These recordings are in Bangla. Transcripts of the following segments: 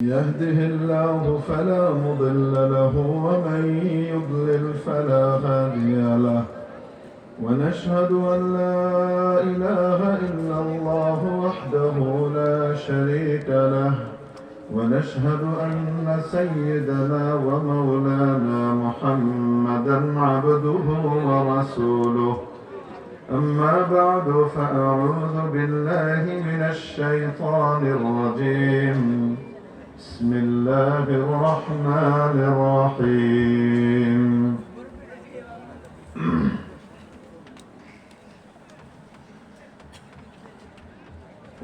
يهده الله فلا مضل له ومن يضلل فلا هادي له ونشهد أن لا إله إلا الله وحده لا شريك له ونشهد أن سيدنا ومولانا محمدا عبده ورسوله أما بعد فأعوذ بالله من الشيطان الرجيم بسم الله الرحمن الرحيم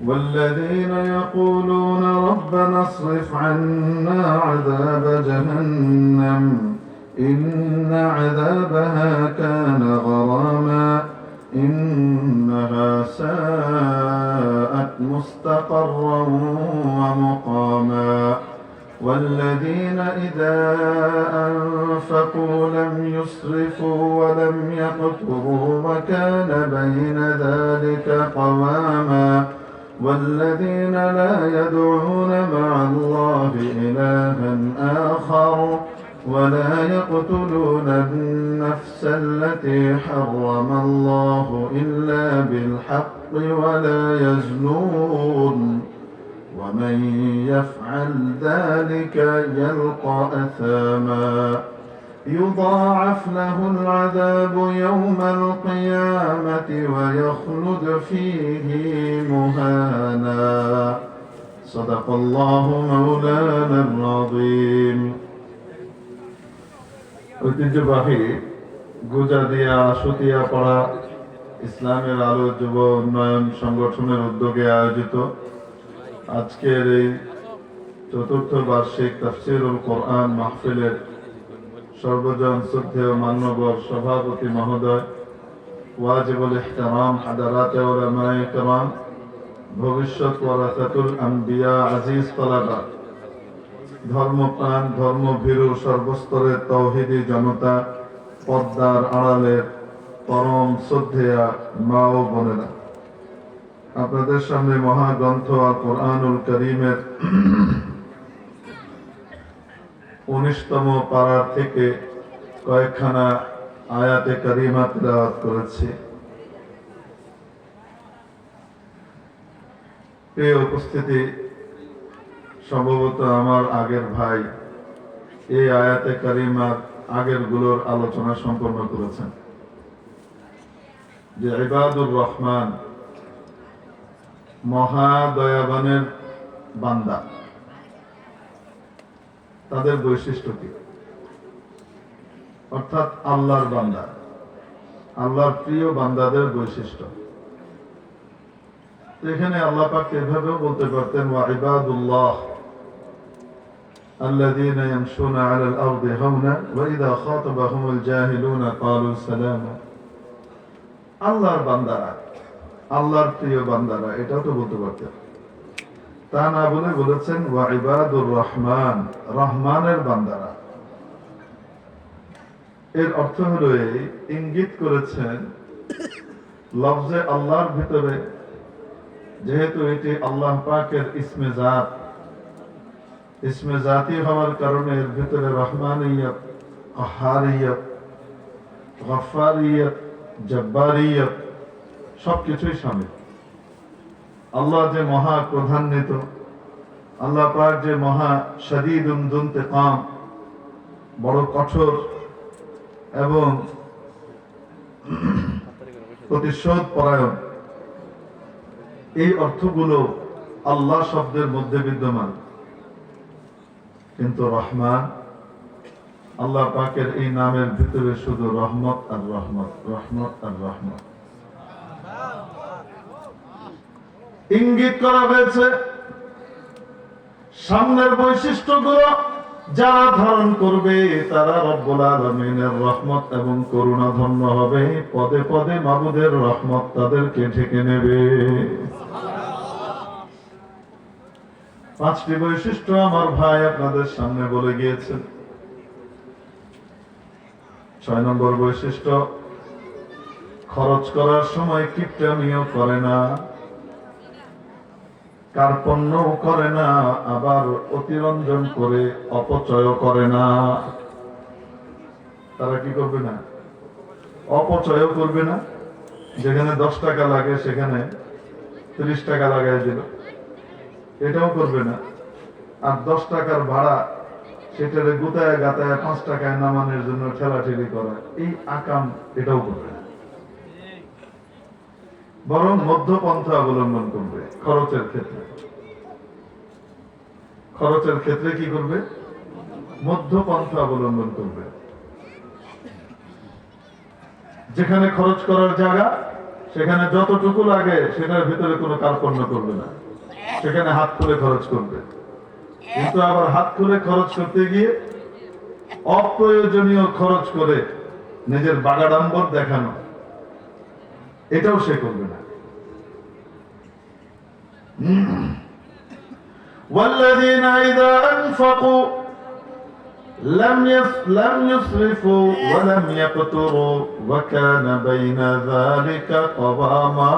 والذين يقولون ربنا اصرف عنا عذاب جهنم إن عذابها كان غراما إنها ساءت مستقرا ومقاما والذين إذا أنفقوا لم يسرفوا ولم يقتروا وكان بين ذلك قواما والذين لا يدعون مع الله إلها آخر ولا يقتلون النفس التي حرم الله إلا بالحق ولا يزنون ومن يفعل ذلك يلقى أثاما يضاعف له العذاب يوم القيامة ويخلد فيه مهانا صدق الله مولانا العظيم ঐতিহ্যবাহী গুজাদিয়া সুতিয়াপাড়া ইসলামের আলো যুব উন্নয়ন সংগঠনের উদ্যোগে আয়োজিত আজকের এই চতুর্থ বার্ষিক তাফসীরুল কোরআন মাহফিলের সর্বজন শ্রদ্ধেয় মান্যবর সভাপতি মহোদয় ওয়াজিবুল ইহতারাম হাদারাতে উলামায়ে কেরাম ভবিষ্যৎ ওয়ারাসাতুল আম্বিয়া আজিজ তালাবা ধর্মপ্রাণ ধর্মভীরু সর্বস্তরের তাওহীদি জনতা পর্দার আড়ালের পরম শ্রদ্ধেয়া মা ও বোনেরা, আপনাদের সামনে মহাগ্রন্থ আল কোরআনুল কারীমের 19তম পারা থেকে কয়েকখানা আয়াতে কারিমা তিলাওয়াত করেছি। প্রিয় উপস্থিতি, সম্ভবত আমার আগের ভাই এই আয়াতে কারিমার আগের গুলোর আলোচনা সম্পন্ন করেছেন যে ইবাদুর রহমান মহাদয়াবানের বান্দা, তাদের বৈশিষ্ট্য কি, অর্থাৎ আল্লাহর বান্দা, আল্লাহর প্রিয় বান্দাদের বৈশিষ্ট্য। এখানে আল্লাহ পাক এভাবেও বলতে পারতেন ওয়া ইবাদুল্লাহ আল্লাযীনা ইয়ামশুনা আলাল আরদি হাওনা ওয়া ইযা খাতাবাহুমুল জাহিলুনা ক্বালু সালামা। আল্লাহর বান্দারা, আল্লাহর প্রিয় বান্দারা, এটাও তো বলতে পারতেন। তা না বলে বলেছেন ওয়া ইবাদুর রহমান, রহমানের বান্দারা। এর অর্থ হলো এই, ইঙ্গিত করেছেন লফজে আল্লাহর ভিতরে যেহেতু এটি আল্লাহ পাকের ইসমে জাত, ইসমে জাতি হওয়ার কারণে এর ভিতরে রহমানিয়ত, কাহারিয়ত, গফফারিয়ত, জব্বারিয়ত সবকিছুই শামিল। আল্লাহ যে মহা ক্রোধান্বিত, আল্লাহ পাক যে মহা শাদীদুন যুনতিকাম, বড় কঠোর এবং প্রতিশোধ পরায়ণ, এই অর্থগুলো আল্লাহ শব্দের মধ্যে বিদ্যমান। কিন্তু রহমান, আল্লাহ পাকের এই নামের ভিতরে শুধু রহমত আর রহমত, রহমত আর রহমত ইঙ্গিত করা হয়েছে। সামনের বৈশিষ্ট্যগুলো যারা ধারণ করবে তারা রব্বুল আলামিনের রহমত এবং করুণা ধন্য হবে, পদে পদে মাবুদের রহমত তাদেরকে ঢেকে নেবে। 5টি বৈশিষ্ট্য আমার ভাই আপনাদের সামনে বলে গিয়েছেন। 6 নম্বর বৈশিষ্ট্য, খরচ করার সময় কিপটামিও করে না। কার্পণ্যও করে না, আবার অতিরঞ্জন করে অপচয় করে না। তারা কি করবে না? অপচয়ও করবে না। যেখানে 10 টাকা লাগে সেখানে 30 টাকা লাগাই দিল, এটাও করবে না। আর 10 টাকার ভাড়া সেটারে গুতায় গাতায় 5 টাকায় নামানোর জন্য ঠেলাঠেলি করা, এই আকাম এটাও করবে না। বরং মধ্যপন্থা অবলম্বন করবে। খরচের ক্ষেত্রে কি করবে? মধ্যপন্থা অবলম্বন করবে। যেখানে খরচ করার জায়গা সেখানে যতটুকু লাগে সেটার ভিতরে কোনো কার্পণ্য করবে না, সেখানে হাত খুলে খরচ করবে। কিন্তু আবার হাত খুলে খরচ করতে গিয়ে অপ্রয়োজনীয় খরচ করে নিজের বাগাড়ম্বর দেখানো, এটাও সে করবে না। والذين إذا أنفقوا لم يسرفوا ولم يقتروا وكان بين ذلك قواما।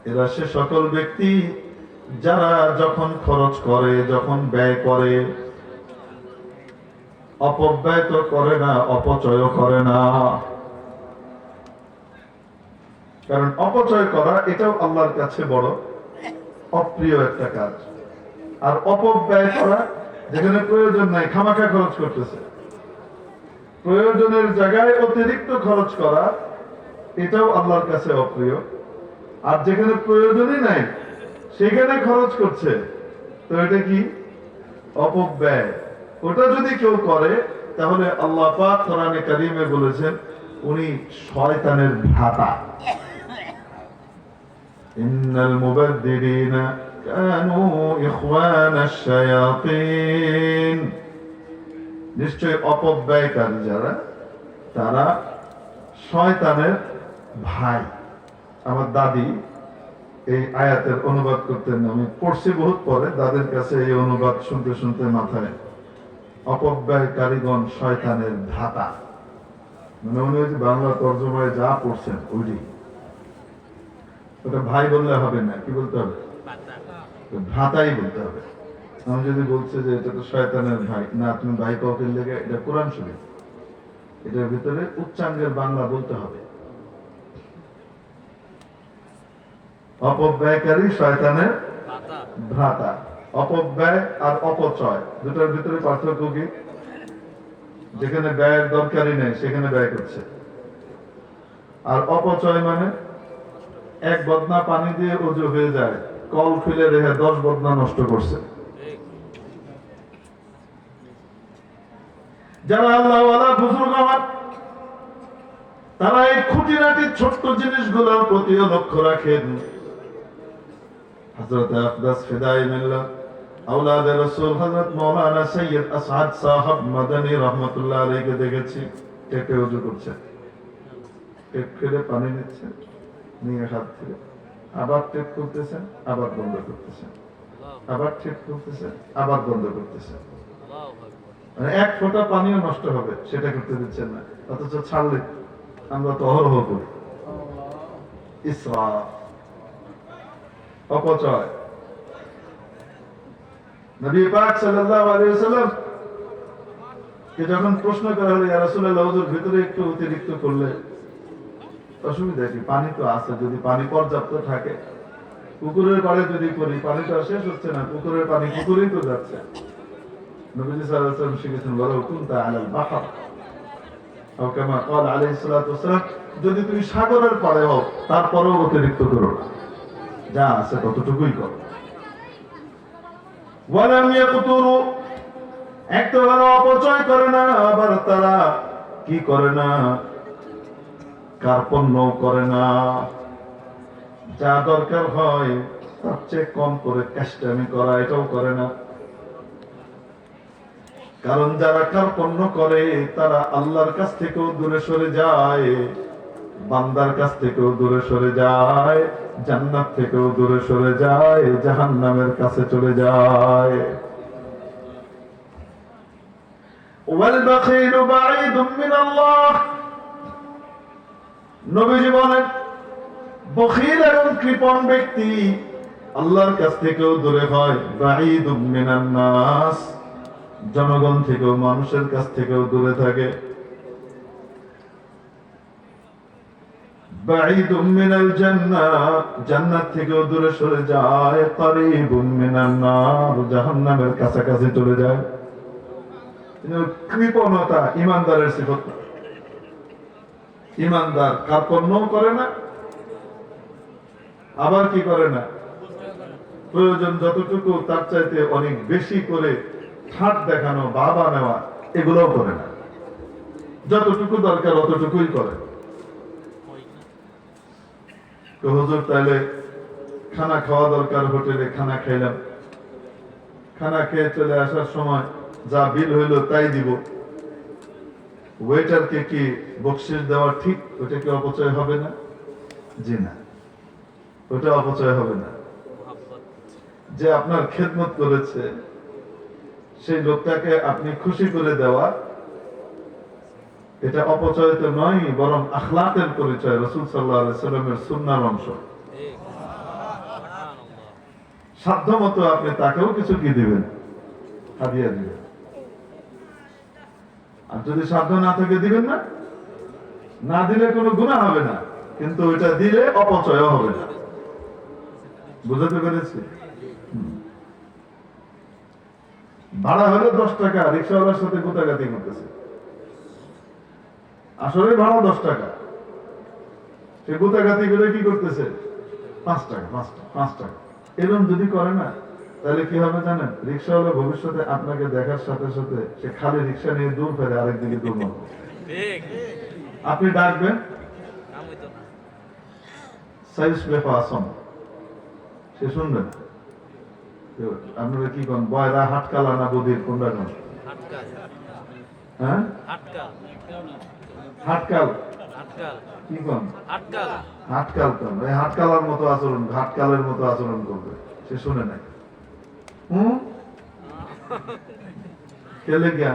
এরা সে সকল ব্যক্তি যারা যখন খরচ করে, যখন ব্যয় করে, অপব্যয় তো করে না, অপচয় করে না। কারণ অপচয় করা এটাও আল্লাহর কাছে বড় অপ্রিয় একটা কাজ। আর অপব্যয় করা, যেখানে প্রয়োজন নাই খামাখা খরচ করতেছে, প্রয়োজনের জায়গায় অতিরিক্ত খরচ করা, এটাও আল্লাহর কাছে অপ্রিয়। আর যেখানে প্রয়োজনই নাই সেখানে খরচ করছে, তো এটা কি? অপব্যয়। ওটা যদি কেউ করে তাহলে আল্লাহ পাক কোরআনে কারীমে বলেছেন উনি শয়তানের ভ্রাতা। ইন্নাল মুবাদদিরিনা কানু ইখওয়ানাশ শায়াতিন। নিশ্চয় অপব্যয়কারী যারা, তারা শয়তানের ভাই। আমার দাদি এই আয়াতের অনুবাদ করতেন, আমি পড়ছি বহুত পরে, দাদের কাছে এই অনুবাদ শুনতে শুনতে মাথায় অপব্যয়কারীগণ শয়তানের ভ্রাতা, মানে উনি ওই যে বাংলা তর্জমায় যা পড়ছেন ওইটি। ওটা ভাই বললে হবে না, কি বলতে হবে? ভ্রাতাই বলতে হবে। আমি যদি বলছে যে এটা তো শয়তানের ভাই, না তুমি ভাই কাউকে লেগে, এটা কোরআন শরীফ, এটার ভিতরে উচ্চাঙ্গের বাংলা বলতে হবে। অপব্যয়কারী শয়তানের ভ্রাতা। অপব্যয় আর অপচয় দুটার ভিতরে পার্থক্য কি? যেখানে ব্যয়ের দরকারই নেই সেখানে ব্যয় করছে। আর অপচয় মানে এক বদনা পানি দিয়ে ওযু হয়ে যায়, কল খুলে রেখে 10 বদনা নষ্ট করছে। যারা আল্লাহওয়ালা বুজুর্গ, তারা এই খুঁটিনাটি ছোট্ট জিনিসগুলোর প্রতিও লক্ষ্য রাখেন। হযরত আকদাস ফিদাই মিল্লাহ আওলাদ রাসূল হযরত মাওলানা সৈয়দ আসআদ সাহেব মাদানী রাহমাতুল্লাহ আলাইহি দেখেছি টেপে ওযু করছেন, টেপ ফেলে পানি নিচ্ছেন, নিয়ে হাত ধুয়ে আবার টেপ করতেছেন, আবার বন্ধ করতেছেন, আবার টেপ করতেছেন, আবার বন্ধ করতেছেন। মানে এক ফোঁটা পানিও নষ্ট হবে সেটা করতে দিচ্ছেন না, অথচ ছাড়লে আমরা তো অহরহ করি। ইসরাফ, অপচয়। নবী পাক সাল্লাল্লাহু আলাইহি ওয়াসাল্লাম কে যখন প্রশ্ন করা হলো, ইয়া রাসূলুল্লাহ, ওযুর ভিতরে একটু অতিরিক্ত করলে অসুবিধা কি? পানি তো আছে, যদি পানি পর্যাপ্ত থাকে, পুকুরের পাড়ে যদি করি পানিটা শেষ হচ্ছে না, পুকুরের পানি পুকুরেই তো যাচ্ছে। নবীজি সাল্লাল্লাহু আলাইহি ওয়াসাল্লাম শিখেছেন, ওয়ালাউ কুনতা আলাল বাহর আও কামা ক্বাল আলাইহিস সালাতু ওয়াসসালাম, যদি তুমি সাগরের পাড়ে হও তারপরেও অতিরিক্ত করো না, যা আছে ততটুকুই করো। ওয়ালাম ইয়াকতুরু, এক তো তারা অপচয় করে না, আবার তারা কি করে না? কার্পণ্য করে না। যা দরকার হয় তার চেয়ে কম করে কাস্টামি করা, এটাও করে না। কারণ যারা কার্পণ্য করে তারা আল্লাহর কাছ থেকেও দূরে সরে যায়, বান্দার কাছ থেকেও দূরে সরে যায়, জান্নাত থেকেও দূরে সরে যায়, জাহান্নামের কাছে চলে যায়। ওয়াল বাখিলু বাঈদুম মিনাল্লাহ, নবীজি বলেন বখিল এবং কৃপণ ব্যক্তি আল্লাহর কাছ থেকেও দূরে হয়, বাঈদুম মিনান নাস, জনগণ থেকেও মানুষের কাছ থেকেও দূরে থাকে। বাঈদুম মিনাল জান্নাহ, জান্নাত থেকেও দূরে সরে যায়। কারীবুম মিনান নার, জাহান্নামের কাছাকাছি চলে যায়। কৃপণতা ঈমানদারের সিফত না। ঈমানদার কার্পণ্যও করে না, আবার কি করে না, প্রয়োজন যতটুকু তার চাইতে অনেক বেশি করে ঠাট দেখানো, বাবা নেওয়া, এগুলোও করে না। যতটুকু দরকার অতটুকুই করে। তো হুজুর তাহলে খানা খাওয়া দরকার, হোটেলে খানা খাইলাম, খানা খেয়ে চলে আসার সময় যা বিল হইলো তাই দিব, ওয়েটারকে কি বকশিশ দেওয়া ঠিক? ওটা কি অপচয় হবে না? জি না, ওটা অপচয় হবে না। যে আপনার খেদমত করেছে সেই লোকটাকে আপনি খুশি করে দেওয়া, এটা অপচয় তো নয়, বরং আখলাকের পরিচয়, রাসূল সাল্লাল্লাহু আলাইহি সাল্লামের সুন্নাহর অংশ। সাধ্যমতো আপনি তাকেও কিছু কি দিবেন, হাদিয়া দিবেন। আর যদি সাধ্য না থাকে দিবেন না, না দিলে কোনো গুনাহ হবে না, কিন্তু ওইটা দিলে অপচয় হবে না। বুঝতে পেরেছি? ভাড়া হলো 10 টাকা, রিক্সাওয়ালার সাথে গোতাগাতি করতেছে, আসলে ভাড়া 10 টাকা, সে গোতাগাতি করে কি করতেছে 5 টাকা 5 টাকা। এরকম যদি করে না, তাহলে কি হবে জানেন? রিক্সাওয়ালা ভবিষ্যতে আপনাকে দেখার সাথে সাথে সে খালি রিক্সা নিয়ে দূর ফেলে আরেকদিকে দূর মারবে। আপনি ডাকবেন, সাইজ বেফা আসম, সে শুনবেন। আপনারা কি করেন, বয়রা হাটকালা না বদির কোনটা কোন? হ্যাঁ, হাটকাল কি কোন? হাটকাল কোন? এই হাটকালার মতো আচরণ, ঘাটকালের মতো আচরণ করবে, সে শুনে নাই। কেলে গিয়া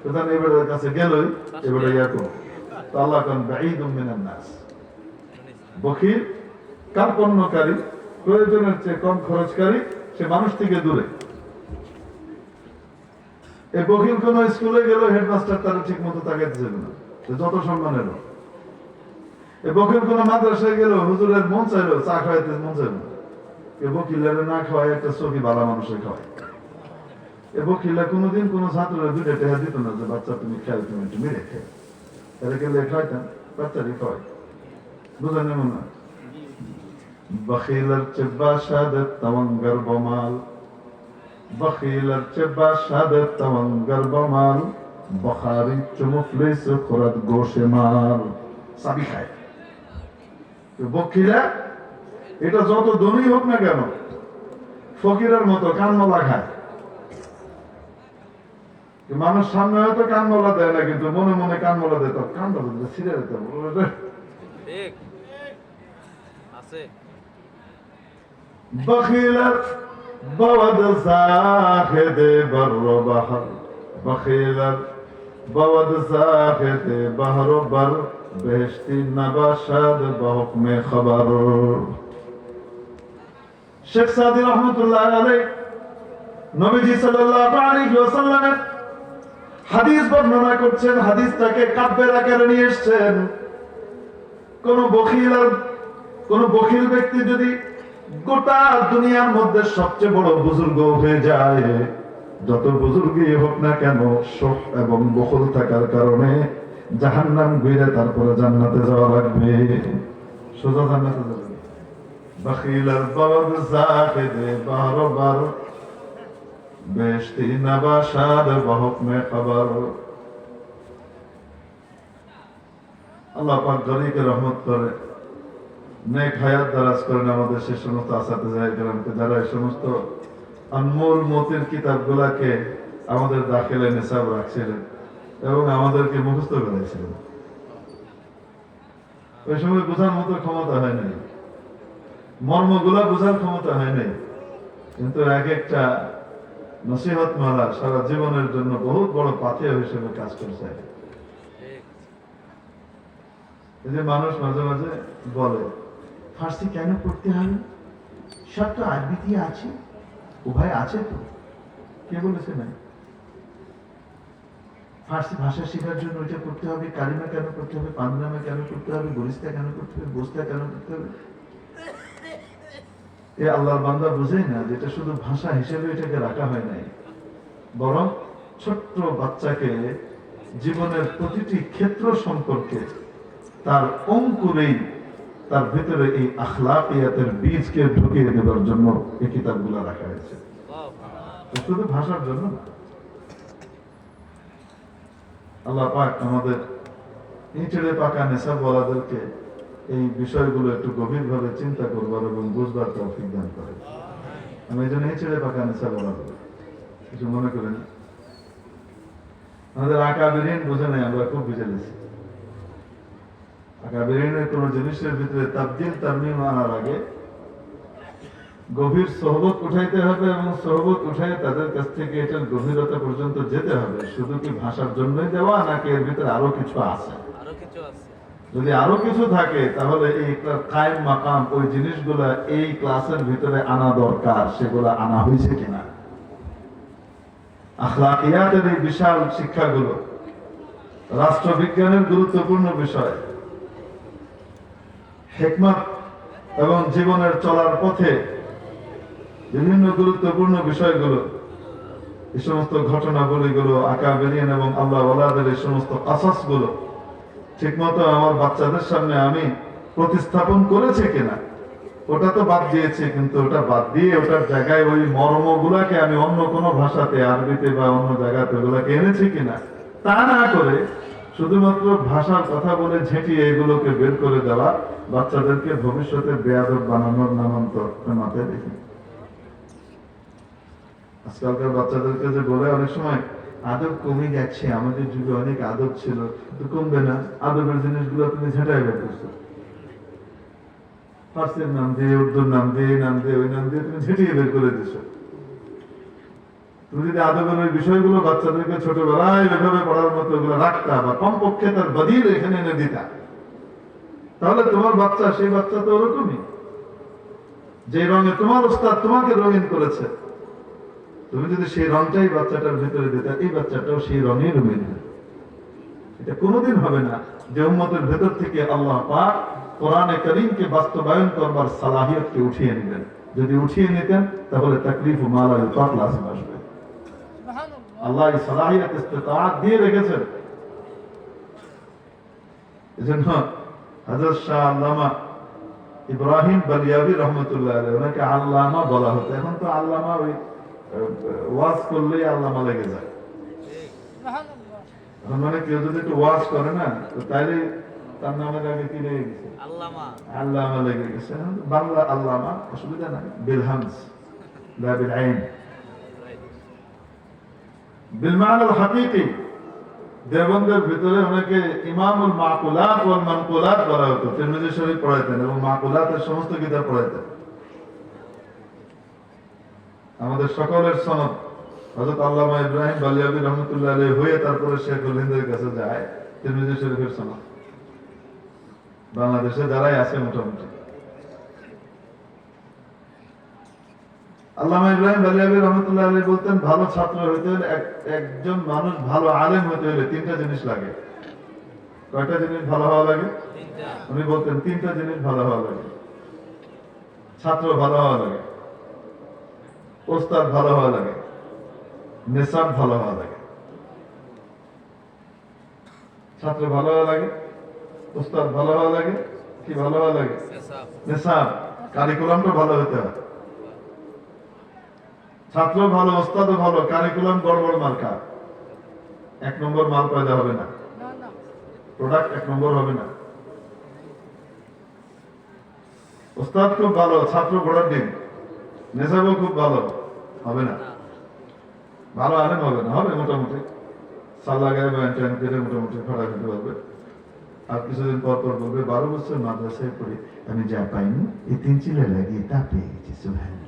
প্রধান এবারের কাছে গেলই, এবারে ইয়া করো তো আল্লাহ কান বাঈদুম মিনান নাস, বখিল কার্পণ্যকারী, প্রয়োজনের চেয়ে কম খরচকারী, সে মানুষ থেকে দূরে। এই বকিল কোন স্কুলে গেল, হেডমাস্টার তারা ঠিক মতো তাকাইতে যাবে না, যত সম্মানের। এই বকিল কোন মাদ্রাসায় গেল, হুজুরের মন চাইলো চা খাওয়াইতে মন চাইল, এ বকিলের না খাওয়াই একটা চকি ভালো মানুষের খাওয়ায়। এ বকিলা কোনোদিন কোন ছাত্রের 2টা টাকা দিত না যে বাচ্চা তুমি খেয়াল, তুমি একটু মেরে খেয়ে, তাহলে গেলে খাওয়াইতাম, বাচ্চারই খাওয়াই। বুঝলেন? এমন না, বখিলের চেব্বা শাহাদাত তাওয়াঙ্গার বমাল, বখিলের চেব্বা শাহাদাত তাওয়াঙ্গার বমাল, বখারি চুমুফলিস খরাত গোশে মাল, সাবি খায়। তো বখিলা এটা যত ধনী হোক না কেন, ফকিরের মতো কানমলা খায়। মানুষ সামনে হয়তো কানমলা দেয় না, কিন্তু মনে মনে কানমলা দেয়, তো কানমলা দিতে ছিঁড়ে দিতে আছে। বখিলার বাওয়াদ সাহেদে বর্র বাহর, বখিলার বাওয়াদ সাহেদে বহর বর, বেহেশতি নবাশাদ বহুকমে খবর। শেখ সাদি রহমতুল্লাহ আলাইহি নবীজি সাল্লাল্লাহু আলাইহি ওয়াসাল্লামের হাদিস বর্ণনা করছেন, হাদিসটাকে কাব্যের আকারে নিয়ে এসেছেন। কোন বখিল ব্যক্তি যদি গোটা দুনিয়ার মধ্যে সবচেয়ে বড় বুজুর্গ হয়ে যায়, যত বুজুর্গই হোক না কেন, শোক এবং বখল থাকার কারণে জাহান্নাম ঘুরে তারপরে জান্নাতে যাওয়া লাগবে, সোজা জান্নাতে যাবে। বখিলার বাওয়াদ জাহিদে বারবার, বেহেশতি নবাশাদ বহুকমে খবর। আল্লাহ পাক গরিকে রহমত করে, নেক হায়াত দারাজ করেন আমাদের সে সমস্ত আসাতিজায়ে কেরামকে, যারা এই সমস্ত আনমোল মতির কিতাবগুলাকে আমাদের দাখিলে নিসাব রাখছিলেন এবং আমাদেরকে মুখস্থ করেছিলেন। ওই সময় বোঝার মতো ক্ষমতা হয় নাই, মর্মগুলা বোঝার ক্ষমতা হয় নাই, কিন্তু এক একটা নসিহত মালা সারা জীবনের জন্য বহুত বড় পাথেয় হিসেবে কাজ করছে। এই যে মানুষ মাঝে মাঝে বলে ফার্সি কেন পড়তে হবে? সব তো আরবিতে আছে, উভয় আছে তো, কে বলেছে না? ফার্সি ভাষা শেখার জন্য ওইটা করতে হবে, কালিমা কেন করতে হবে, পাঞ্জামা কেন করতে হবে, বরিস্তা কেন করতে হবে, বস্তা কেন করতে হবে? এ আল্লাহর বান্দা বুঝেই না যে এটা শুধু ভাষা হিসেবে এটাকে রাখা হয় নাই, বরং ছোট্ট বাচ্চাকে জীবনের প্রতিটি ক্ষেত্র সম্পর্কে তার অঙ্কুরেই তার ভিতরে এই আখলাকিয়াতের বীজকে ঢুকিয়ে দেবার জন্য এই কিতাবগুলো রাখা হয়েছে, শুধু ভাষার জন্য না। আল্লাহ পাক আমাদের ইঁচড়ে পাকা নেশাওয়ালাদেরকে এই বিষয়গুলো একটু গভীরভাবে চিন্তা করবার এবং বুঝবার তৌফিক দান করে। আমি এই জন্য ইঁচড়ে পাকা নেশাওয়ালা বলি, কিছু মনে করেন। আমাদের আকাবিরিন বুঝে নাই, আমরা খুব বুঝে গেছি। আকাবিরিনের কোন জিনিসের ভিতরে তাবদীল তারমিম আনার আগে গভীর সোহবত উঠাইতে হবে এবং সোহবত উঠাই তাদের কাছ থেকে এটার গভীরতা পর্যন্ত যেতে হবে। শুধু কি ভাষার জন্যই দেওয়া, নাকি এর ভিতরে আরো কিছু আছে? যদি আরো কিছু থাকে তাহলে এই কায়েম মাকাম ওই জিনিসগুলা এই ক্লাসের ভিতরে আনা দরকার, সেগুলা আনা হয়েছে কিনা। আখলাকিয়াতের এই বিশাল শিক্ষাগুলো রাষ্ট্রবিজ্ঞানের গুরুত্বপূর্ণ বিষয়, হিকমত এবং জীবনের চলার পথে বিভিন্ন গুরুত্বপূর্ণ বিষয়গুলো, এই সমস্ত ঘটনাবলীগুলো, আকাবেরিন এবং আল্লাহ ওয়ালাদের এই সমস্ত কাসাসগুলো ঠিকমতো আমার বাচ্চাদের সামনে আমি প্রতিস্থাপন করেছে কিনা। ওটা তো বাদ দিয়েছে, কিন্তু ওটা বাদ দিয়ে ওটার জায়গায় ওই মর্মগুলাকে আমি অন্য কোনো ভাষাতে, আরবিতে বা অন্য জায়গাতে ওগুলাকে এনেছি কিনা, তা না করে শুধুমাত্র ভাষার কথা বলে ঝেঁটিয়ে এগুলোকে বের করে দেওয়া বাচ্চাদেরকে ভবিষ্যতে বেয়াদব বানানোর নামান্তর মাথায় দেখি। আজকালকার বাচ্চাদেরকে যে বলে অনেক সময় আদব কমে গেছে, আমাদের যুগে অনেক আদব ছিল, তো কমবে না। আদবের জিনিসগুলো তুমি ঝেঁটাই বের করছো, ফার্সির নাম দিয়ে, উর্দুর নাম দিয়ে, নাম দিয়ে, ওই নাম দিয়ে তুমি ঝেঁটিয়ে বের করে দিছো। তুমি যদি আদবের ওই বিষয়গুলো বাচ্চাদেরকে ছোটবেলায় ওইভাবে পড়ার মতো ওগুলো রাখতা, বা কমপক্ষে তার বদিল এখানে এনে দিতা, তাহলে তোমার বাচ্চা, সেই বাচ্চা তো ওরকমই, যে রঙে তোমার ওস্তাদ তোমাকে রঙিন করেছে, তুমি যদি সেই রংটাই বাচ্চাটার ভিতরে দিতে, এই বাচ্চাটাও সেই রঙেই রঙিন হবে। এটা কোনোদিন হবে না যে উম্মতের ভেতর থেকে আল্লাহ পাক কোরআনে কারীমকে বাস্তবায়ন করবার সালাহিয়তকে উঠিয়ে নিতেন। যদি উঠিয়ে নিতেন তাহলে তাকলিফ ও মালা ইউতাক লাজিম আসবে। আল্লাহ এই সালাহিয়ত ইস্তিতাআত দিয়ে রেখেছেন। এজন্য হযরত শাহ আল্লামা ইব্রাহিম বালিয়াবি রহমতুল্লাহ আলাইহি ওনাকে আল্লামা বলা হতো। এখন তো আল্লামা ওই ওয়াজ করলেই আল্লামা লেগে যায়। মানে কেউ যদি একটু ওয়াজ করে না, তো তাইলে তার নামের আগে কি লেগে গেছে? আল্লামা লেগে গেছে। বাংলা আল্লামা, অসুবিধা নাই, বিল হামজ লা বিল আইন, বিল মানাল হাকিকি। দেওবন্দের ভিতরে অনেকে ইমামুল মাকুলাত ওয়াল মানকুলাত বলা হতো। তিরমিজি শরীফ পড়াইতেন এবং মাকুলাতের সমস্ত কিতাব পড়াইতেন। আমাদের সকলের সনদ হযরত আল্লামা ইব্রাহিম বালিয়াবি রহমতুল্লাহ আলাইহি হয়ে তারপরে শেখুল হিন্দের কাছে যায় তিরমিজি শরীফের সনদ। বাংলাদেশে যারাই আছে মোটামুটি, আল্লামা ইব্রাহিম বালিয়াবি রহমতুল্লাহ আলাইহি বলতেন, ভালো ছাত্র হইতে হলে, একজন মানুষ ভালো আলেম হইতে হলে তিনটা জিনিস লাগে। কয়টা জিনিস ভালো হওয়া লাগে? উনি বলতেন তিনটা জিনিস ভালো হওয়া লাগে। ছাত্র ভালো হওয়া লাগে, ওস্তাদ ভালো হওয়া লাগে, নেশাব ভালো হওয়া লাগে। ছাত্র ভালো হওয়া লাগে, ওস্তাদ ভালো হওয়া লাগে, কি ভালো হওয়া লাগে? নেশাব, কারিকুলামটা ভালো হতে হয়। ছাত্র ভালো, ওস্তাদও ভালো, কারিকুলাম গড়বড় মার্কা, এক নম্বর মাল পয়দা হবে না, প্রোডাক্ট এক নম্বর হবে না। ওস্তাদ খুব ভালো, ছাত্র ঘোড়ার ডিম, নেশাবও খুব ভালো, হবে না, ভালো আলেম হবে না। হবে মোটামুটি, সাল্লা গায়ে বা ট্যান করে মোটামুটি খড়া খেতে পারবে। আর কিছুদিন পর পর বলবে 12 বছর মাদ্রাসায় পড়ি, আমি যা পাইনি এই 3 চিলে লাগিয়ে তা পেয়ে গেছি। সুবহানাল্লাহ।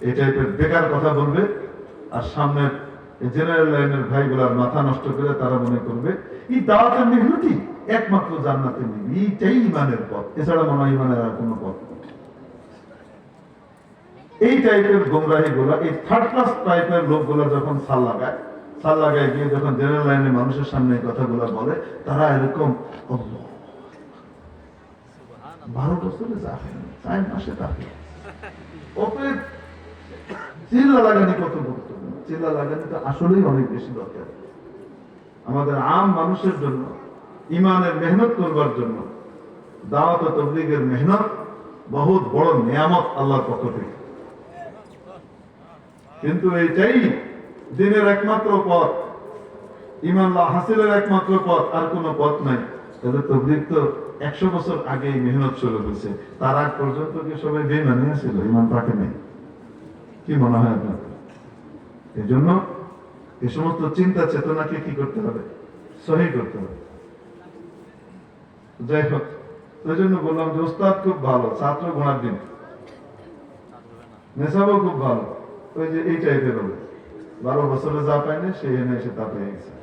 এই টাইপের বেকার কথা বলবে, আর সামনের এই জেনারেল লাইনের ভাইগুলার মাথা নষ্ট করে তারা মনে করবে এই দাওয়াতের মেহনতি একমাত্র জান্নাতে নিবি, এইটাই ইমানের পথ, এছাড়া মনে হয় ইমানের আর কোনো পথ নেই। এই টাইপের গোমরাহি গুলা, এই থার্ড ক্লাস টাইপের লোকগুলা যখন সাল লাগায় গিয়ে যখন জেনারেল লাইনের মানুষের সামনে এই কথাগুলো বলে, তারা এরকম 12 বছরে যাবে 4 মাসে যাবে। অতএব চিল্লা লাগানি কত গুরুত্বপূর্ণ, চিল্লা লাগানি তো আসলেই অনেক বেশি দরকার আমাদের আম মানুষের জন্য। ইমানের মেহনত করবার জন্য দাওয়াত ও তাবলীগের মেহনত বহুত বড় নিয়ামত আল্লাহর পক্ষ থেকে। কিন্তু এইটাই দিনের একমাত্র পথ, ঈমান হাসিলের একমাত্র পথ, আর কোনো পথ নাই। তাহলে তাবলীগ তো 100 বছর আগেই মেহনত শুরু হয়েছে, তার আগ পর্যন্ত কি সবাই বেঈমানি ছিল, ঈমান থাকে নাই? কি মনে হয় আপনার? এই জন্য এই সমস্ত চিন্তা চেতনাকে কি করতে হবে? সহি করতে হবে। যাই হোক, ওই জন্য বললাম যে উস্তাদ খুব ভালো, ছাত্র ঘোড়ার দিন, নেশাবও খুব ভালো, ওই যে এই টাইপের হবে 12 বছরে যা পায় না সে এনে এসে তা পেয়ে গেছে,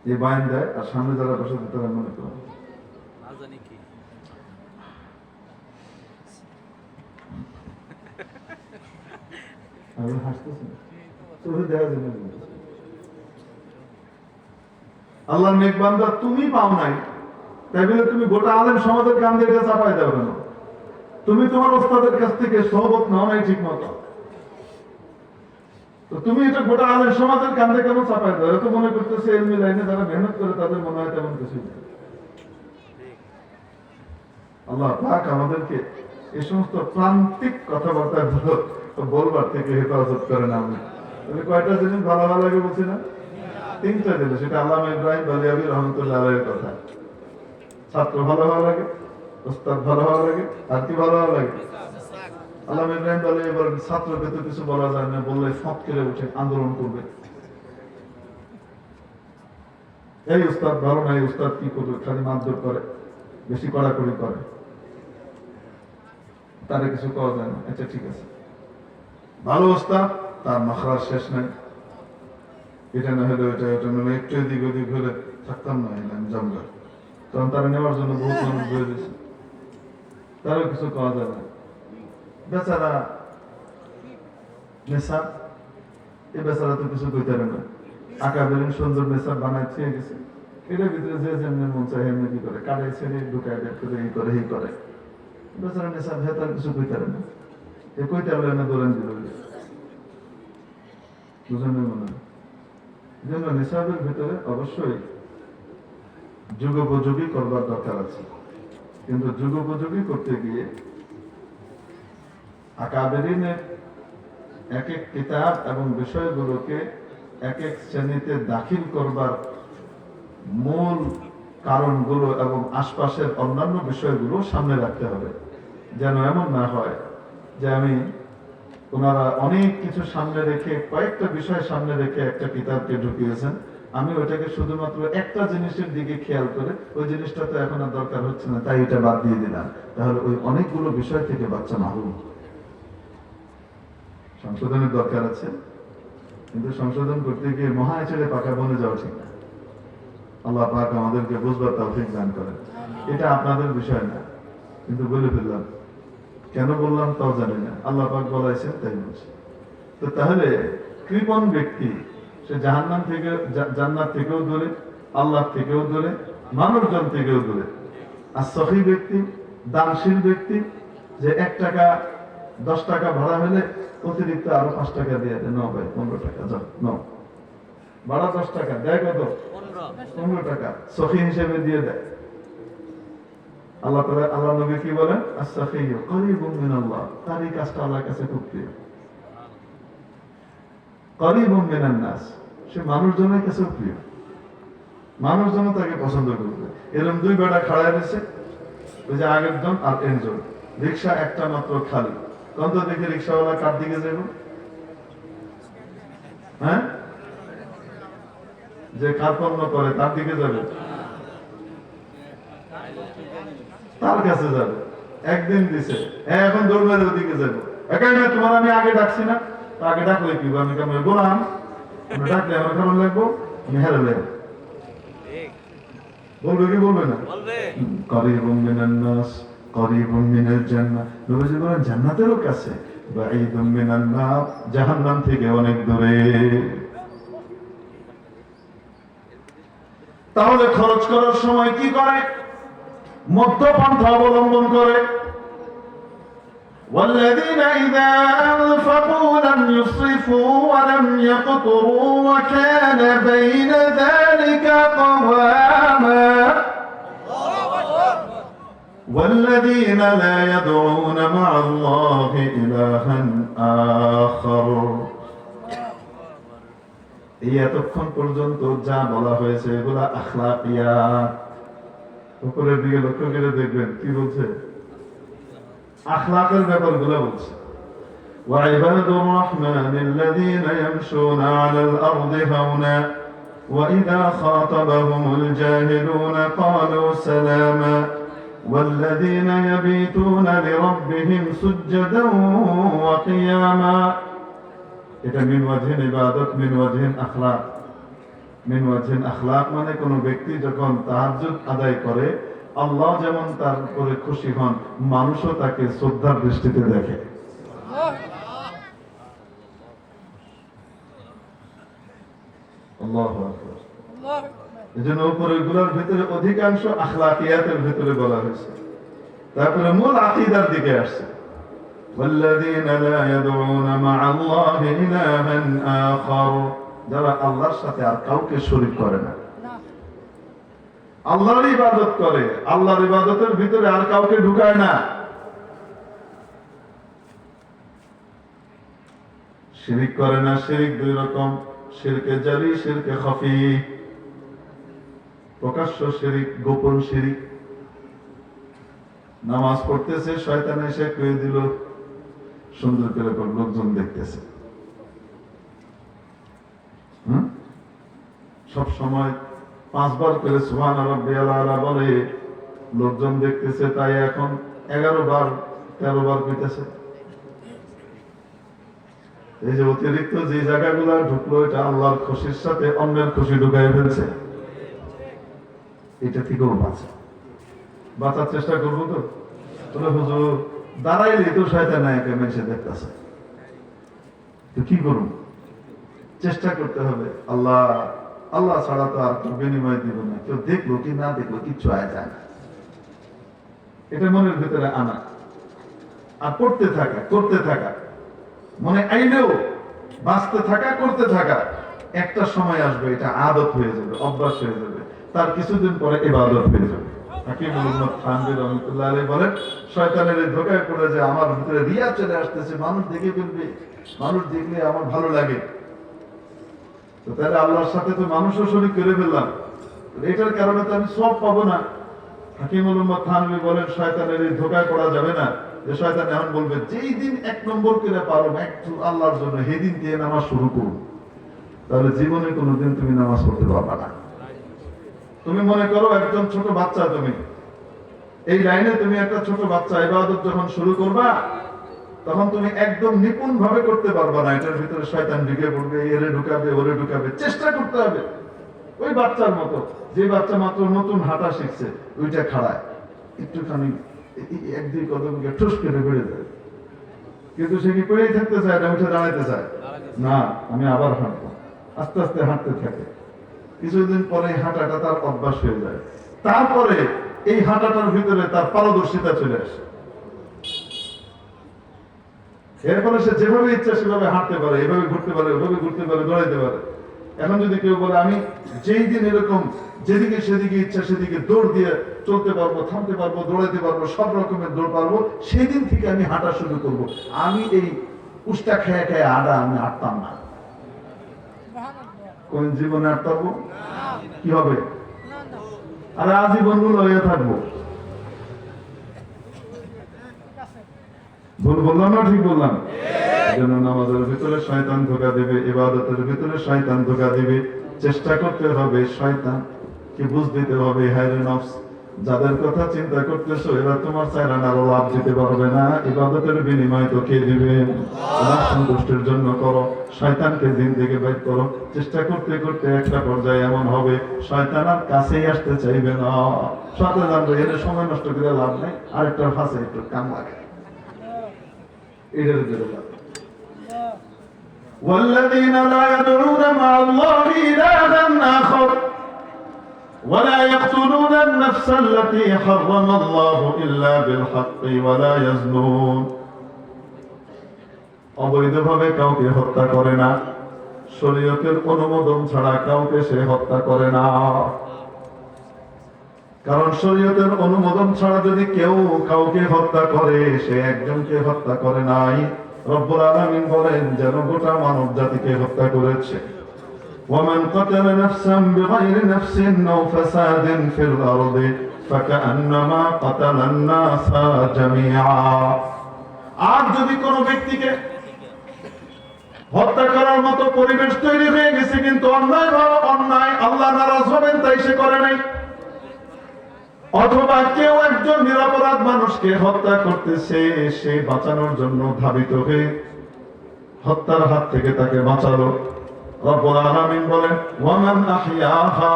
এই বায়ন দেয়। আর সামনে যারা বসে তারা মনে করে আল্লাহ নেক বান্দা তুমি পাও নাই, তাই বলে তুমি গোটা আলেম সমাজের কান্দে এটা চাপাই দেবে কেন? তুমি তোমার ওস্তাদের কাছ থেকে সহবত নাও নাই ঠিক মতো, তো তুমি এটা গোটা আলেম সমাজের কান্দে কেন চাপাই দেবে? তো মনে করতেছে এলমি লাইনে যারা মেহনত করে তাদের মনে হয় তেমন কিছু। আল্লাহ পাক আমাদেরকে এই সমস্ত প্রান্তিক কথাবার্তা বলবার থেকে হেফাজত করেন। আমি কয়টা জিনিস ভালো ভালো লাগে বলছি না? 3টা জিনিস, সেটা আল্লামা ইব্রাহিম বালিয়াবি রহমতুল্লাহ আলাইহির কথা। ছাত্র ভালো ভালো লাগে, ওস্তাদ ভালো ভালো লাগে, আর কি ভালো ভালো লাগে? আল্লামা ইব্রাহিম বালিয়াবি বলেন ছাত্রকে তো কিছু বলা যায় না, বললে ফট করে উঠে আন্দোলন করবে। এই উস্তাদ ভালো না, এই উস্তাদ কি করবে? খালি মারধর করে, বেশি কড়াকড়ি করে, তারে কিছু করা যায় না। আচ্ছা ঠিক আছে, ভালো উস্তাদ, তার মাখরার শেষ নাই, এটা না হলে ওটা, ওটা না হলে একটু এদিক ওদিক হলে থাকতাম না, এলাম জমজা। তখন তারা নেওয়ার জন্য বহুত মানুষ বয়ে দিয়েছে, তারও কিছু করা যায় না। বেচারা নেশা, এই বেচারা তো কিছু কইতে পারে না, আঁকা বেরিন সুন্দর নেশা বানায় ছেয়ে গেছে, এটার ভিতরে যে যেমনি মন চায় এমনি কি করে, কাটাই ছেড়ে ঢুকায় বের করে এই করে এই করে। বেচারা নেশা ভেতার কিছু কইতে পারে না, এ কইতে পারলে না দোলেন দিল, বুঝলেন মনে হয়। জন্য নেশাবের ভিতরে অবশ্যই যুগোপযোগী করবার দরকার আছে, কিন্তু যুগোপযোগী করতে গিয়ে আকাবেরিনের এক এক কিতাব এবং বিষয়গুলোকে এক এক শ্রেণীতে দাখিল করবার মূল কারণগুলো এবং আশপাশের অন্যান্য বিষয়গুলো সামনে রাখতে হবে, যেন এমন না হয় যে আমি ওনারা অনেক কিছু সামনে রেখে, কয়েকটা বিষয় সামনে রেখে একটা কিতাবকে ঢুকিয়েছেন, আমি ওইটাকে শুধুমাত্র একটা জিনিসের দিকে খেয়াল করে ওই জিনিসটা তো এখন আর দরকার হচ্ছে না তাই এটা বাদ দিয়ে দিলাম, তাহলে ওই অনেকগুলো বিষয় থেকে বাচ্চা মাহরুম। সংশোধনের দরকার আছে, কিন্তু সংশোধন করতে গিয়ে মহা ছেড়ে পাকা বনে যাওয়া ঠিক না। আল্লাহ পাক আমাদেরকে বুঝবার তৌফিক দান করেন। এটা আপনাদের বিষয় না, কিন্তু বলে ফেললাম, কেন বললাম তাও জানি না, আল্লাহ পাক বলাইছেন তাই বলছি। তো তাহলে কৃপণ ব্যক্তি সে জাহান্নাম থেকে, জান্নাত থেকেও দূরে, আল্লাহ থেকেও দূরে, মানুষজন থেকেও দূরে। আর সখী ব্যক্তি, দানশীল ব্যক্তি, যে 1 টাকা 10 টাকা ভাড়া হলে অতিরিক্ত আরো 5 টাকা দিয়ে দেয়, ন ভাই 15 টাকা যাও, ন ভাড়া 10 টাকা দেয়, কত? 15 টাকা সখী হিসেবে দিয়ে দেয়। আল্লাহ তাআলা, আল্লাহ নবী কি বলেন? আস-সাখিয়্যু করিবুম মিনাল্লাহ, তার এই কাজটা আল্লাহর কাছে খুব প্রিয়। করিবুম মিনান নাস, সে মানুষজনের কাছে প্রিয়, মানুষজন তাকে পছন্দ করবে। এরকম 2 বেটা খাড়ায় রয়েছে, ওই যে আগের জন আর একজন, রিক্সা একটা মাত্র খালি, তখন তো দেখি রিক্সাওয়ালা কার দিকে যাবে? হ্যাঁ, যে কার্পণ্য করে তার দিকে যাবে, তার কাছে যাবে। একদিন দিছে, এখন দৌড় ওদিকে যাবো, একাই না তোমার আমি আগে ডাকছি না, আগে ডাকলে কি আমি কেমন গোলাম, আমরা ডাকলে আমার কেমন লাগবো? আমি হারালে বলবে কি বলবে না? করিবুম মিনান নাস করিবুম মিনাল জান্নাহ, নবীজি বলেন জান্নাতেরও কাছে, বাঈদুম মিনান নার, জাহান্নাম থেকে অনেক দূরে। তাহলে খরচ করার সময় কি করে? মধ্যপন্থা অবলম্বন করে। والذين إذا أنفقوا لم يسرفوا ولم يقتروا وكان بين ذلك قواما والذين لا يدعون مع الله إلها آخر। এই এতক্ষণ পর্যন্ত যা বলা হয়েছে এগুলা আখলাকিয়াত। উপরের দিকে লক্ষ্য করে দেখবেন কি বলছে, আখলাকের ব্যাপারগুলো বলছে। وعباد الرحمن الذين يمشون على الأرض هونا وإذا خاطبهم الجاهلون قالوا سلاما والذين يبيتون لربهم سجدا وقياما। এটা মিন ওয়াজহিন ইবাদত, মিন ওয়াজহিন আখলাক। মিন ওয়াজহিন আখলাক মানে কোন ব্যক্তি যখন তাহাজ্জুদ আদায় করে আল্লাহ যেমন তার উপরে খুশি হন, মানুষও তাকে শ্রদ্ধার দৃষ্টিতে দেখে। আল্লাহু আকবার। এজন্য উপরেগুলোর ভিতরে অধিকাংশ আখলাকিয়াতের ভিতরে বলা হয়েছে। তারপরে মূল আকীদার দিকে আসছে, والذين لا يدعون مع الله إلها آخر, যারা আল্লাহর সাথে আর কাউকে শরীক করে না, আল্লাহর ইবাদত করে, আল্লাহর ইবাদতের ভিতরে আর কাউকে ঢুকায় না। শিরিক করে না। শিরিক দুই রকম, শিরকে জালি, শিরকে খাফি। প্রকাশ্য শিরিক, গোপন শিরিক। নামাজ পড়তেছে, শয়তান এসে কয়ে দিল, সুন্দর করে লোকজন দেখতেছে। সব সময় 5 বার করে সুবহান রাব্বিয়াল আলা বলে, লোকজন দেখতেছে, তাই এখন 11 বার 13 বার কইতেছে। এই যে অতিরিক্ত যে জায়গাগুলো ঢুকলো, এটা আল্লাহর খুশির সাথে অন্যের খুশি ঢুকাই ফেলছে। এটা থেকেও বাঁচার চেষ্টা করবো তো। বলে হুজুর দাঁড়াইলে তো শয়তান একা মেসে দেখতেছে, তো কি করুন? চেষ্টা করতে হবে। আল্লাহ আল্লাহ ছাড়া তো আর কেউ বিনিময় দিব না। কেউ দেখলো কি না দেখলো কিচ্ছু আয় যায় না। এটা মনের ভিতরে আনা আর করতে থাকা, করতে থাকা, মনে আইলেও বাঁচতে থাকা, করতে থাকা। একটা সময় আসবে এটা আদত হয়ে যাবে, অভ্যাস হয়ে যাবে, তার কিছুদিন পরে ইবাদত হয়ে যাবে। হাকিম মুহাম্মদ থানভী রাহমাতুল্লাহ আলাইহি বলেন, শয়তানের এই ধোঁকায় পড়ে যে আমার ভিতরে রিয়া চলে আসতেছে, মানুষ দেখে ফেলবে, মানুষ দেখলে আমার ভালো লাগে, তো তাহলে আল্লাহর সাথে তো মানুষও শরীক করে ফেললাম, এটার কারণে তো আমি সওয়াব পাবো না। হাকিম মুহাম্মদ থানভী বলেন, শয়তানের এই ধোঁকায় পড়া যাবে না। যে শয়তান এখন বলবে, যেই দিন 1 নম্বর করে পারো একটু আল্লাহর জন্য, সেই দিন দিয়ে নামাজ শুরু করুন, তাহলে জীবনে কোনোদিন তুমি নামাজ পড়তে পারবা না। তুমি মনে করো একজন ছোট বাচ্চা, তুমি এই লাইনে তুমি একটা ছোট বাচ্চা, ইবাদত যখন শুরু করবা তখন তুমি একদম নিপুণ ভাবে করতে পারবা না। এটার ভিতরে শয়তান ঢুকে পড়বে, এরে ঢুকাবে, ওরে ঢুকাবে। চেষ্টা করতে হবে ওই বাচ্চার মতো, যে বাচ্চা মাত্র নতুন হাঁটা শিখছে, ওইটা খাড়ায় একটুখানি 1-2 কদম ঠুস করে বেড়ে যায়, কিন্তু সে কি পড়েই থাকতে চায় না, উঠে দাঁড়াইতে চায় না, আমি আবার হাঁটবো। আস্তে আস্তে হাঁটতে থাকে, কিছুদিন পরে হাঁটাটা তার অভ্যাস হয়ে যায়। তারপরে এই হাঁটাটার ভিতরে তার পারদর্শিতা চলে আসে। এরপরে সে যেভাবে ইচ্ছা সেভাবে হাঁটতে পারে, এভাবে ঘুরতে পারে, ওভাবে ঘুরতে পারে, দৌড়াইতে পারে। এখন যদি কেউ বলে আমি যেই দিন এরকম যেদিকে সেদিকে ইচ্ছা সেদিকে দৌড় দিয়ে চলতে পারবো, থামতে পারবো, দৌড়াইতে পারবো, সব রকমের দৌড় পারবো, সেই দিন থেকে আমি হাঁটা শুরু করবো। আমি এই উষ্টা খেয়ে খেয়ে আডা আমি হাঁটতাম না। কোন জীবনে হাঁটতে পারবো? কি হবে? আরে আজীবন গুলো হয়ে থাকবো। ভুল বললাম না ঠিক বললাম? যেন নামাজের ভিতরে শয়তান ধোঁকা দেবে, ইবাদতের ভিতরে শয়তান ধোঁকা দেবে। চেষ্টা করতে হবে শয়তান কে বুঝ দিতে হবে, হায়রে নফস যাদের কথা চিন্তা করতেছো এরা তোমার চাইরান আরো লাভ দিতে পারবে না। ইবাদতের বিনিময় তো কে দিবে? তোমার সন্তুষ্টির জন্য করো, শয়তানকে দিন থেকে বের করো। চেষ্টা করতে করতে একটা পর্যায়ে এমন হবে শয়তান আর কাছেই আসতে চাইবে না। সাথে জানবে এর সময় নষ্ট করে লাভ নেই, আরেকটা ফাঁসে একটু কাম লাগে, এটার জন্য লাভ। والذين لا يدعون مع الله إلها آخر ولا يقتلون النفس التي حرم الله إلا بالحق ولا يزنون। অবৈধভাবে কাউকে হত্যা করে না, শরীয়তের অনুমোদন ছাড়া কাউকে সে হত্যা করে না। কারণ শরীয়তের অনুমোদন ছাড়া যদি কেউ কাউকে হত্যা করে সে একজনকে হত্যা করে নাই। রব্বুল আলামিন বলেন যেন গোটা মানব জাতিকে হত্যা করেছে। ومن قتل نفسا بغير نفس أو فساد في الأرض فكأنما قتل الناس جميعا। আর যদি কোনো ব্যক্তিকে হত্যা করার মতো পরিবেশ তৈরি হয়ে গেছে কিন্তু অন্যায় আল্লাহ নারাজ হবেন তাই সে করে নাই, অথবা কেউ একজন নিরপরাধ মানুষকে হত্যা করতেছে সে বাঁচানোর জন্য ধাবিত হয়ে হত্যার হাত থেকে তাকে বাঁচালো। রব্বুল আলামিন বলেন ওয়ামান আহইয়াহা,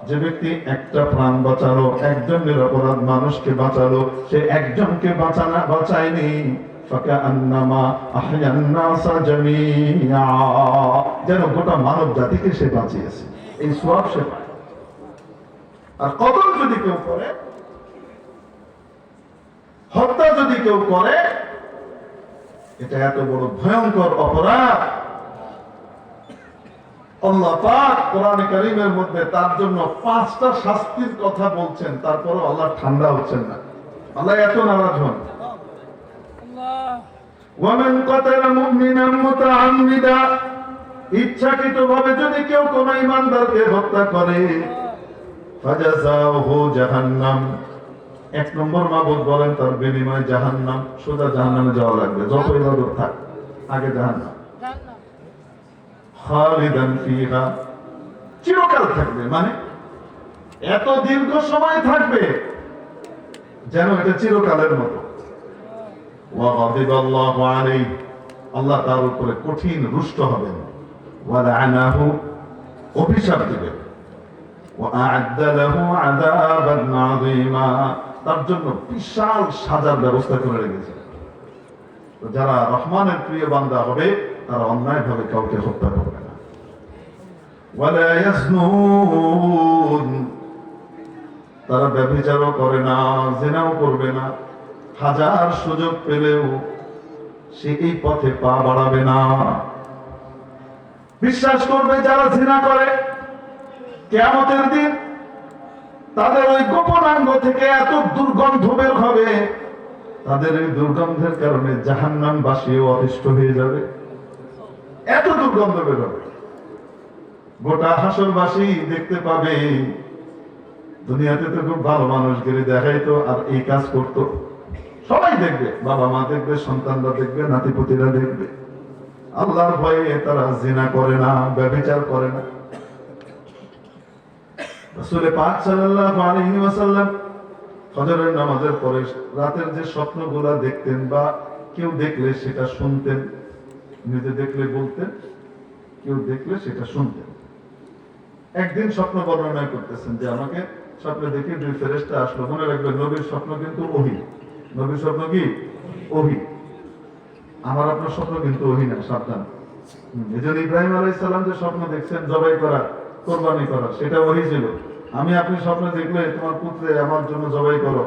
যে ব্যক্তি একটা প্রাণ বাঁচালো, একজন নিরপরাধ মানুষকে বাঁচালো, সে একজনকে বাঁচায়নি ফাকান্নামা আহইয়ান নাসা জামিআ, যেন গোটা মানব জাতিকে সে বাঁচিয়েছে। এই সওয়াব সে পায়। আর কতল যদি কেউ করে, হত্যা যদি কেউ করে, এটা এত বড় ভয়ঙ্কর অপরাধ। আল্লাহ পাক কোরআনে কারীমের মধ্যে তার জন্য 5টা শাস্তির কথা বলছেন, তারপরে আল্লাহ ঠান্ডা হচ্ছেন না, আল্লাহ এত নারাজ হন। ওয়ামান কাতালা মুমিনান মুতাআম্মিদা, ইচ্ছাকৃতভাবে যদি কেউ কোন ঈমানদারকে হত্যা করে, ফাজাযাউহু জাহান্নাম, 1 নম্বর মাবুদ বলেন তার বিনিময় জাহান্নাম, সোজা জাহান্নামে যাওয়া লাগবে, যত ইবাদত থাক আগে জাহান্নাম। খালিদান ফিহা, চিরকাল থাকবে, মানে এত দীর্ঘ সময় থাকবে যেন এটা চিরকালের মতো। ওয়া গাদিবাল্লাহু আলাইহি, আল্লাহ তার উপরে কঠিন রুষ্ট হবেন। ওয়া লা'নাহু, অভিশাপ দিবেন। ওয়া আ'আদ্দা লাহু আযাবান আযীমা, তার জন্য বিশাল সাজার ব্যবস্থা করে রেখেছেন। তো যারা রহমানের প্রিয় বান্দা হবে তারা অন্যায়ভাবে কাউকে হত্যা করবে না। ওয়ালা ইয়াজনুন, তারা ব্যভিচারও করে না, জিনাও করবে না। হাজার সুযোগ পেলেও সে এই পথে পা বাড়াবে না। বিশ্বাস করবে যারা জিনা করে কিয়ামতের দিন তাদের ওই গোপনাঙ্গ থেকে এত দুর্গন্ধ বের হবে, তাদের এই দুর্গন্ধের কারণে জাহান্নামবাসীও অতিষ্ঠ হয়ে যাবে, এত দুর্গন্ধ বের হবে। গোটা হাসরবাসী দেখতে পাবে দুনিয়াতে তো খুব ভালো মানুষ গেলে দেখাইতো আর এই কাজ করতো, সবাই দেখবে, বাবা মা দেখবে, সন্তানরা দেখবে, নাতিপুতিরা দেখবে। আল্লাহর ভয়ে তারা জিনা করে না, ব্যভিচার করে না। রাসূল পাক সাল্লাল্লাহু আলাইহি ওয়াসাল্লাম ফজরের নামাজের পরে রাতের যে স্বপ্নগুলো দেখতেন বা কেউ দেখলে সেটা শুনতেন, নিজে দেখলে বলতেন, কেউ দেখলে সেটা শুনতেন। একদিন স্বপ্ন বর্ণনা করতেছেন যে আমাকে স্বপ্নে দেখে 2 ফেরেশতা আসলো। মনে রাখবেন নবীর স্বপ্ন কিন্তু ওহী, নবীর স্বপ্ন কি ওহী, আমার আপনার স্বপ্ন কিন্তু ওহী না, সাবধান। এজন্য ইব্রাহিম আলাইহিস সালাম যে স্বপ্ন দেখছেন জবাই করা, কোরবানি করা, সেটা ওহী ছিল। আমি আপনি স্বপ্নে দেখলে তোমার পুত্রে আমার জন্য জবাই করো,